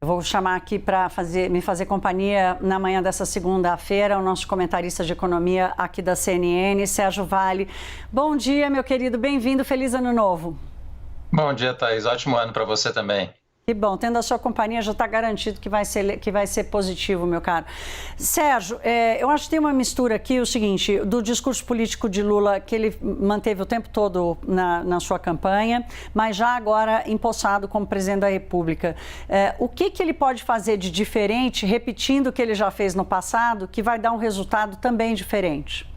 Eu vou chamar aqui para me fazer companhia na manhã dessa segunda-feira, o nosso comentarista de economia aqui da CNN, Sérgio Vale. Bom dia, meu querido, bem-vindo, feliz ano novo. Bom dia, Thaís, ótimo ano para você também. Que bom, tendo a sua companhia já está garantido que vai ser positivo, meu caro. Sérgio, eu acho que tem uma mistura aqui, o seguinte, do discurso político de Lula, que ele manteve o tempo todo na sua campanha, mas já agora empossado como presidente da República. O que ele pode fazer de diferente, repetindo o que ele já fez no passado, que vai dar um resultado também diferente?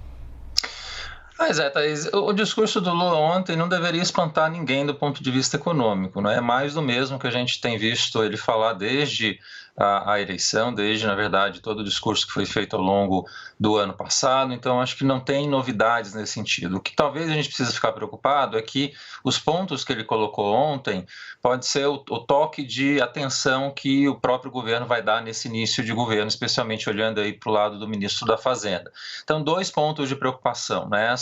Pois é, Thaís, o discurso do Lula ontem não deveria espantar ninguém do ponto de vista econômico, não é mais do mesmo que a gente tem visto ele falar desde a eleição, desde, na verdade, todo o discurso que foi feito ao longo do ano passado, então acho que não tem novidades nesse sentido. O que talvez a gente precise ficar preocupado é que os pontos que ele colocou ontem pode ser o toque de atenção que o próprio governo vai dar nesse início de governo, especialmente olhando aí para o lado do ministro da Fazenda. Então, 2 pontos de preocupação, né?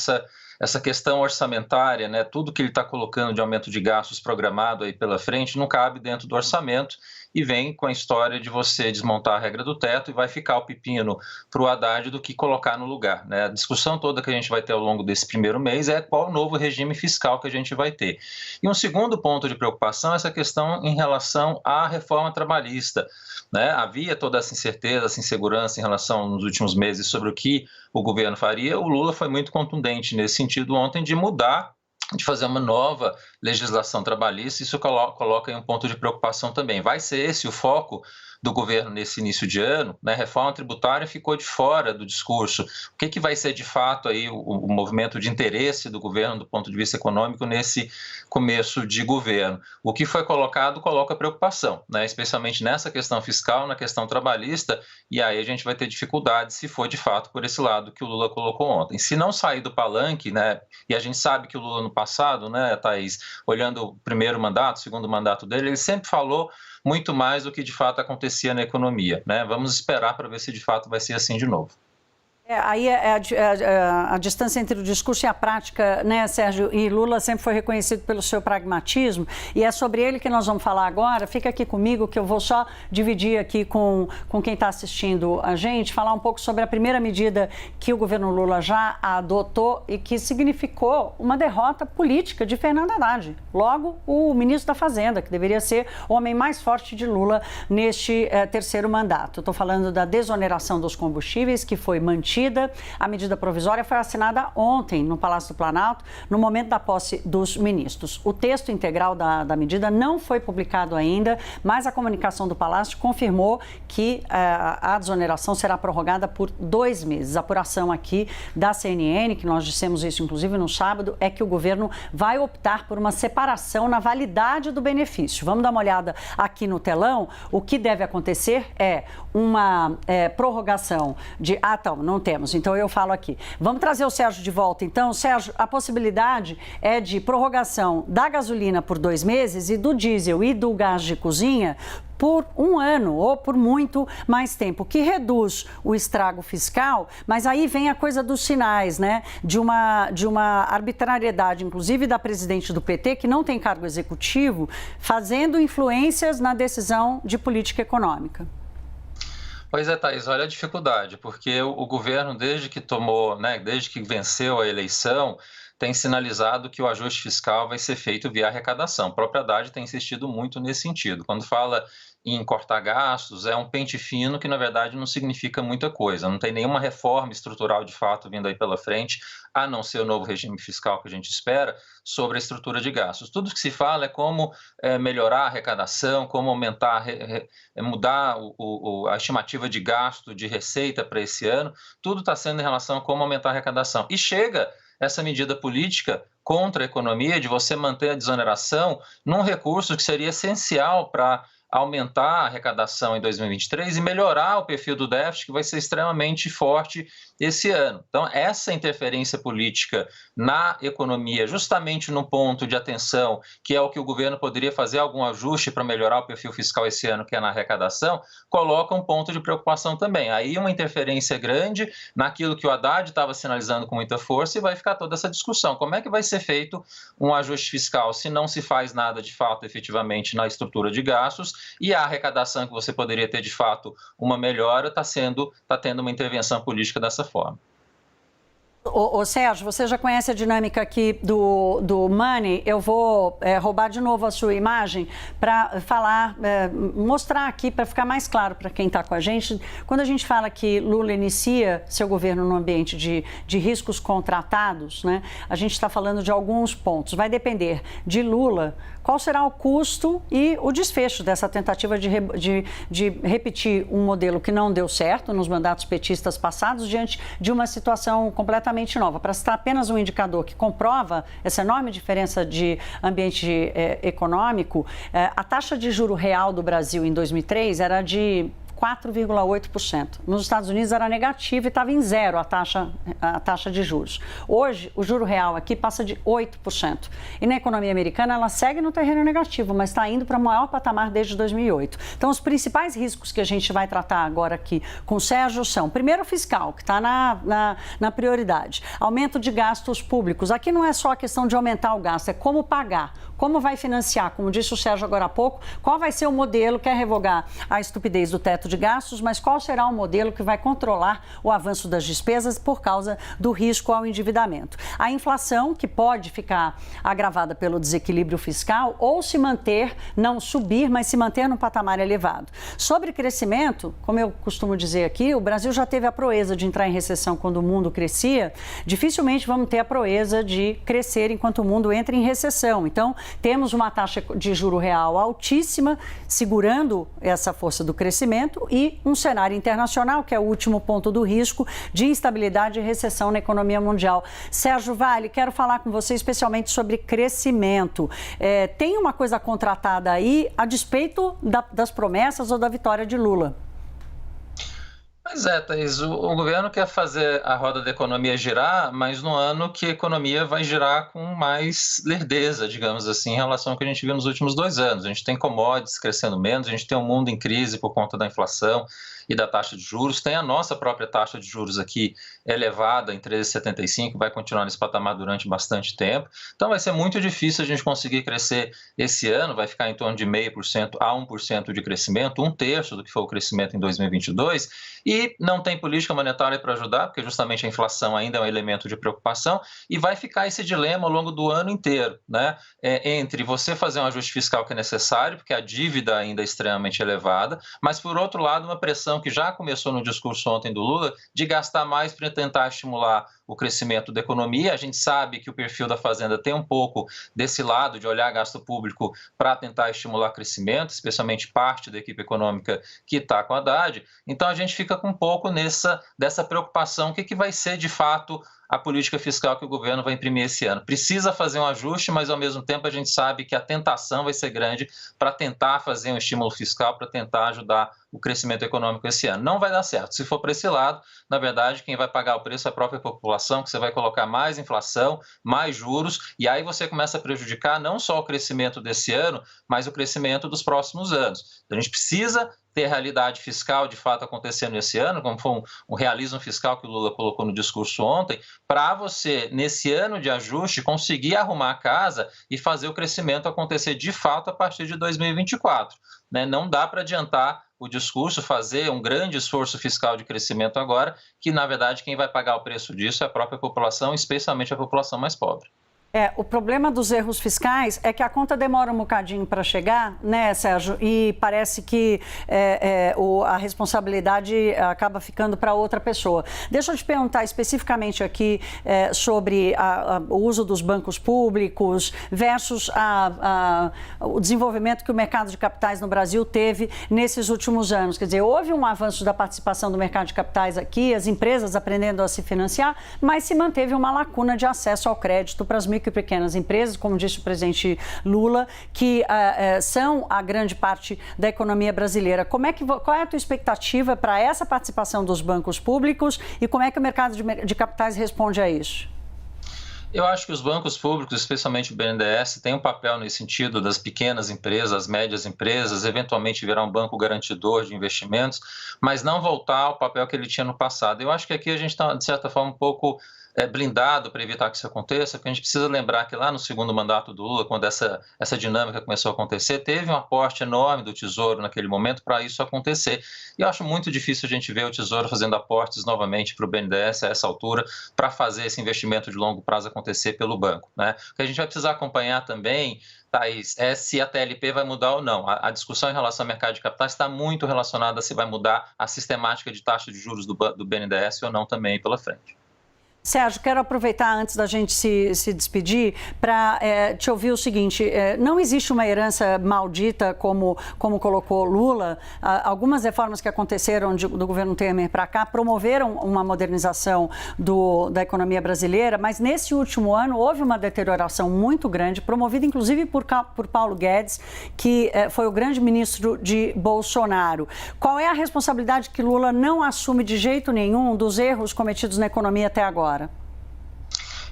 Essa questão orçamentária, né, tudo que ele está colocando de aumento de gastos programado aí pela frente não cabe dentro do orçamento e vem com a história de você desmontar a regra do teto e vai ficar o pepino para o Haddad do que colocar no lugar, né? A discussão toda que a gente vai ter ao longo desse primeiro mês é qual o novo regime fiscal que a gente vai ter. E um segundo ponto de preocupação é essa questão em relação à reforma trabalhista, né? Havia toda essa incerteza, essa insegurança em relação nos últimos meses sobre o que o governo faria. O Lula foi muito contundente nesse sentido ontem de mudar, de fazer uma nova legislação trabalhista. Isso coloca em um ponto de preocupação também. Vai ser esse o foco do governo nesse início de ano, né? Reforma tributária ficou de fora do discurso. O que vai ser de fato aí o movimento de interesse do governo do ponto de vista econômico nesse começo de governo? O que foi colocado coloca preocupação, né? Especialmente nessa questão fiscal, na questão trabalhista, e aí a gente vai ter dificuldade se for de fato por esse lado que o Lula colocou ontem. Se não sair do palanque, né? E a gente sabe que o Lula no passado, né, Thaís, olhando o primeiro mandato, o segundo mandato dele, ele sempre falou muito mais do que de fato acontecia na economia, né? Vamos esperar para ver se de fato vai ser assim de novo. Aí a distância entre o discurso e a prática, né, Sérgio? E Lula sempre foi reconhecido pelo seu pragmatismo, e é sobre ele que nós vamos falar agora. Fica aqui comigo que eu vou só dividir aqui com quem está assistindo a gente, falar um pouco sobre a primeira medida que o governo Lula já adotou e que significou uma derrota política de Fernando Haddad. Logo, o ministro da Fazenda, que deveria ser o homem mais forte de Lula neste terceiro mandato. Estou falando da desoneração dos combustíveis, que foi mantida. A medida provisória foi assinada ontem no Palácio do Planalto, no momento da posse dos ministros. O texto integral da medida não foi publicado ainda, mas a comunicação do Palácio confirmou que a desoneração será prorrogada por 2 meses. A apuração aqui da CNN, que nós dissemos isso inclusive no sábado, é que o governo vai optar por uma separação na validade do benefício. Vamos dar uma olhada aqui no telão. O que deve acontecer é uma prorrogação de... não temos, então eu falo aqui. Vamos trazer o Sérgio de volta. Então, Sérgio, a possibilidade é de prorrogação da gasolina por 2 meses e do diesel e do gás de cozinha por 1 ano ou por muito mais tempo, que reduz o estrago fiscal, mas aí vem a coisa dos sinais, né? De uma arbitrariedade, inclusive da presidente do PT, que não tem cargo executivo, fazendo influências na decisão de política econômica. Pois é, Thaís, olha a dificuldade, porque o governo, desde que tomou, né, desde que venceu a eleição, tem sinalizado que o ajuste fiscal vai ser feito via arrecadação. A própria Haddad tem insistido muito nesse sentido. Quando fala em cortar gastos, é um pente fino que, na verdade, não significa muita coisa. Não tem nenhuma reforma estrutural, de fato, vindo aí pela frente, a não ser o novo regime fiscal que a gente espera, sobre a estrutura de gastos. Tudo que se fala é como melhorar a arrecadação, como aumentar, mudar a estimativa de gasto, de receita para esse ano. Tudo está sendo em relação a como aumentar a arrecadação. E chega essa medida política contra a economia de você manter a desoneração num recurso que seria essencial para aumentar a arrecadação em 2023 e melhorar o perfil do déficit, que vai ser extremamente forte esse ano. Então, essa interferência política na economia, justamente no ponto de atenção, que é o que o governo poderia fazer algum ajuste para melhorar o perfil fiscal esse ano, que é na arrecadação, coloca um ponto de preocupação também. Aí uma interferência grande naquilo que o Haddad estava sinalizando com muita força e vai ficar toda essa discussão. Como é que vai ser feito um ajuste fiscal se não se faz nada de fato efetivamente na estrutura de gastos e a arrecadação que você poderia ter, de fato, uma melhora, está tendo uma intervenção política dessa forma. Ô Sérgio, você já conhece a dinâmica aqui do Money. Eu vou roubar de novo a sua imagem para falar, mostrar aqui, para ficar mais claro para quem está com a gente. Quando a gente fala que Lula inicia seu governo no ambiente de riscos contratados, né, a gente está falando de alguns pontos. Vai depender de Lula qual será o custo e o desfecho dessa tentativa de repetir um modelo que não deu certo nos mandatos petistas passados diante de uma situação completamente nova. Para citar apenas um indicador que comprova essa enorme diferença de ambiente econômico, a taxa de juro real do Brasil em 2003 era de 4,8%. Nos Estados Unidos era negativo e estava em zero a taxa de juros. Hoje, o juro real aqui passa de 8%. E na economia americana, ela segue no terreno negativo, mas está indo para o maior patamar desde 2008. Então, os principais riscos que a gente vai tratar agora aqui com o Sérgio são, primeiro, o fiscal, que está na prioridade. Aumento de gastos públicos. Aqui não é só a questão de aumentar o gasto, é como pagar. Como vai financiar? Como disse o Sérgio agora há pouco, qual vai ser o modelo? Quer revogar a estupidez do teto de gastos, mas qual será o modelo que vai controlar o avanço das despesas por causa do risco ao endividamento? A inflação, que pode ficar agravada pelo desequilíbrio fiscal ou se manter, não subir, mas se manter num patamar elevado. Sobre crescimento, como eu costumo dizer aqui, o Brasil já teve a proeza de entrar em recessão quando o mundo crescia, dificilmente vamos ter a proeza de crescer enquanto o mundo entra em recessão. Então, temos uma taxa de juro real altíssima, segurando essa força do crescimento e um cenário internacional, que é o último ponto do risco, de instabilidade e recessão na economia mundial. Sérgio Vale, quero falar com você especialmente sobre crescimento. Tem uma coisa contratada aí a despeito das promessas ou da vitória de Lula? Pois é, Thaís, o governo quer fazer a roda da economia girar, mas no ano que a economia vai girar com mais lerdeza, digamos assim, em relação ao que a gente viu nos últimos 2 anos. A gente tem commodities crescendo menos, a gente tem um mundo em crise por conta da inflação e da taxa de juros, tem a nossa própria taxa de juros aqui elevada em 13,75, vai continuar nesse patamar durante bastante tempo. Então vai ser muito difícil a gente conseguir crescer esse ano, vai ficar em torno de 0,5% a 1% de crescimento, 1/3 do que foi o crescimento em 2022, e não tem política monetária para ajudar, porque justamente a inflação ainda é um elemento de preocupação, e vai ficar esse dilema ao longo do ano inteiro, né? Entre você fazer um ajuste fiscal que é necessário, porque a dívida ainda é extremamente elevada, mas por outro lado uma pressão que já começou no discurso ontem do Lula, de gastar mais para tentar estimular o crescimento da economia. A gente sabe que o perfil da Fazenda tem um pouco desse lado de olhar gasto público para tentar estimular crescimento, especialmente parte da equipe econômica que está com a Haddad. Então a gente fica com um pouco dessa preocupação, o que vai ser de fato a política fiscal que o governo vai imprimir esse ano. Precisa fazer um ajuste, mas ao mesmo tempo a gente sabe que a tentação vai ser grande para tentar fazer um estímulo fiscal, para tentar ajudar o crescimento econômico esse ano. Não vai dar certo. Se for para esse lado, na verdade, quem vai pagar o preço é a própria população, que você vai colocar mais inflação, mais juros, e aí você começa a prejudicar não só o crescimento desse ano, mas o crescimento dos próximos anos. Então, a gente precisa ter realidade fiscal de fato acontecendo esse ano, como foi um realismo fiscal que o Lula colocou no discurso ontem, para você, nesse ano de ajuste, conseguir arrumar a casa e fazer o crescimento acontecer de fato a partir de 2024. Né? Não dá para adiantar o discurso, fazer um grande esforço fiscal de crescimento agora, que na verdade quem vai pagar o preço disso é a própria população, especialmente a população mais pobre. O problema dos erros fiscais é que a conta demora um bocadinho para chegar, né, Sérgio? E parece que a responsabilidade acaba ficando para outra pessoa. Deixa eu te perguntar especificamente aqui sobre o uso dos bancos públicos versus o desenvolvimento que o mercado de capitais no Brasil teve nesses últimos anos. Quer dizer, houve um avanço da participação do mercado de capitais aqui, as empresas aprendendo a se financiar, mas se manteve uma lacuna de acesso ao crédito para as micro e pequenas empresas, como disse o presidente Lula, que são a grande parte da economia brasileira. Qual é a tua expectativa para essa participação dos bancos públicos e como é que o mercado de capitais responde a isso? Eu acho que os bancos públicos, especialmente o BNDES, têm um papel nesse sentido das pequenas empresas, as médias empresas, eventualmente virar um banco garantidor de investimentos, mas não voltar ao papel que ele tinha no passado. Eu acho que aqui a gente está, de certa forma, um pouco blindado para evitar que isso aconteça, porque a gente precisa lembrar que lá no segundo mandato do Lula, quando essa dinâmica começou a acontecer, teve um aporte enorme do Tesouro naquele momento para isso acontecer. E eu acho muito difícil a gente ver o Tesouro fazendo aportes novamente para o BNDES a essa altura, para fazer esse investimento de longo prazo acontecer pelo banco, né? O que a gente vai precisar acompanhar também, Thaís, é se a TLP vai mudar ou não. A discussão em relação ao mercado de capitais está muito relacionada a se vai mudar a sistemática de taxa de juros do BNDES ou não também pela frente. Sérgio, quero aproveitar antes da gente se despedir para te ouvir o seguinte, não existe uma herança maldita como colocou Lula. Algumas reformas que aconteceram do governo Temer para cá promoveram uma modernização da economia brasileira, mas nesse último ano houve uma deterioração muito grande, promovida inclusive por Paulo Guedes, que foi o grande ministro de Bolsonaro. Qual é a responsabilidade que Lula não assume de jeito nenhum dos erros cometidos na economia até agora?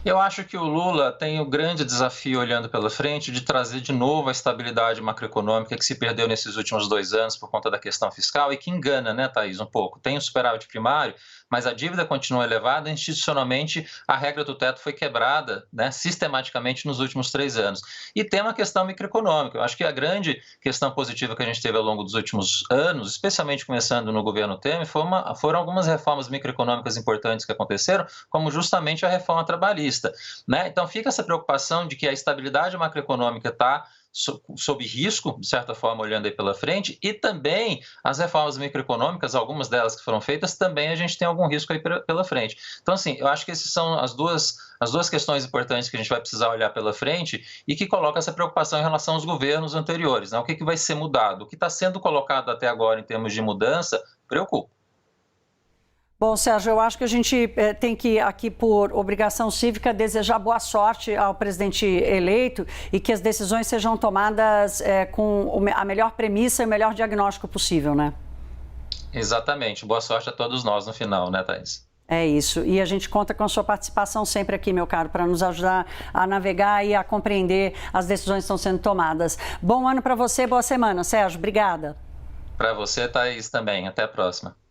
Eu acho que o Lula tem o grande desafio, olhando pela frente, de trazer de novo a estabilidade macroeconômica que se perdeu nesses últimos 2 anos por conta da questão fiscal e que engana, né, Thaís, um pouco. Tem o superávit primário, mas a dívida continua elevada, institucionalmente a regra do teto foi quebrada, né, sistematicamente nos últimos 3 anos. E tem uma questão microeconômica. Eu acho que a grande questão positiva que a gente teve ao longo dos últimos anos, especialmente começando no governo Temer, foram algumas reformas microeconômicas importantes que aconteceram, como justamente a reforma trabalhista. Né? Então fica essa preocupação de que a estabilidade macroeconômica está sob risco, de certa forma, olhando aí pela frente, e também as reformas microeconômicas, algumas delas que foram feitas, também a gente tem algum risco aí pela frente. Então, assim, eu acho que essas são as duas questões importantes que a gente vai precisar olhar pela frente e que coloca essa preocupação em relação aos governos anteriores, né? O que vai ser mudado? O que está sendo colocado até agora em termos de mudança preocupa. Bom, Sérgio, eu acho que a gente tem que, aqui por obrigação cívica, desejar boa sorte ao presidente eleito e que as decisões sejam tomadas com a melhor premissa e o melhor diagnóstico possível, né? Exatamente. Boa sorte a todos nós no final, né, Thaís? É isso. E a gente conta com a sua participação sempre aqui, meu caro, para nos ajudar a navegar e a compreender as decisões que estão sendo tomadas. Bom ano para você, boa semana. Sérgio, obrigada. Para você, Thaís, também. Até a próxima.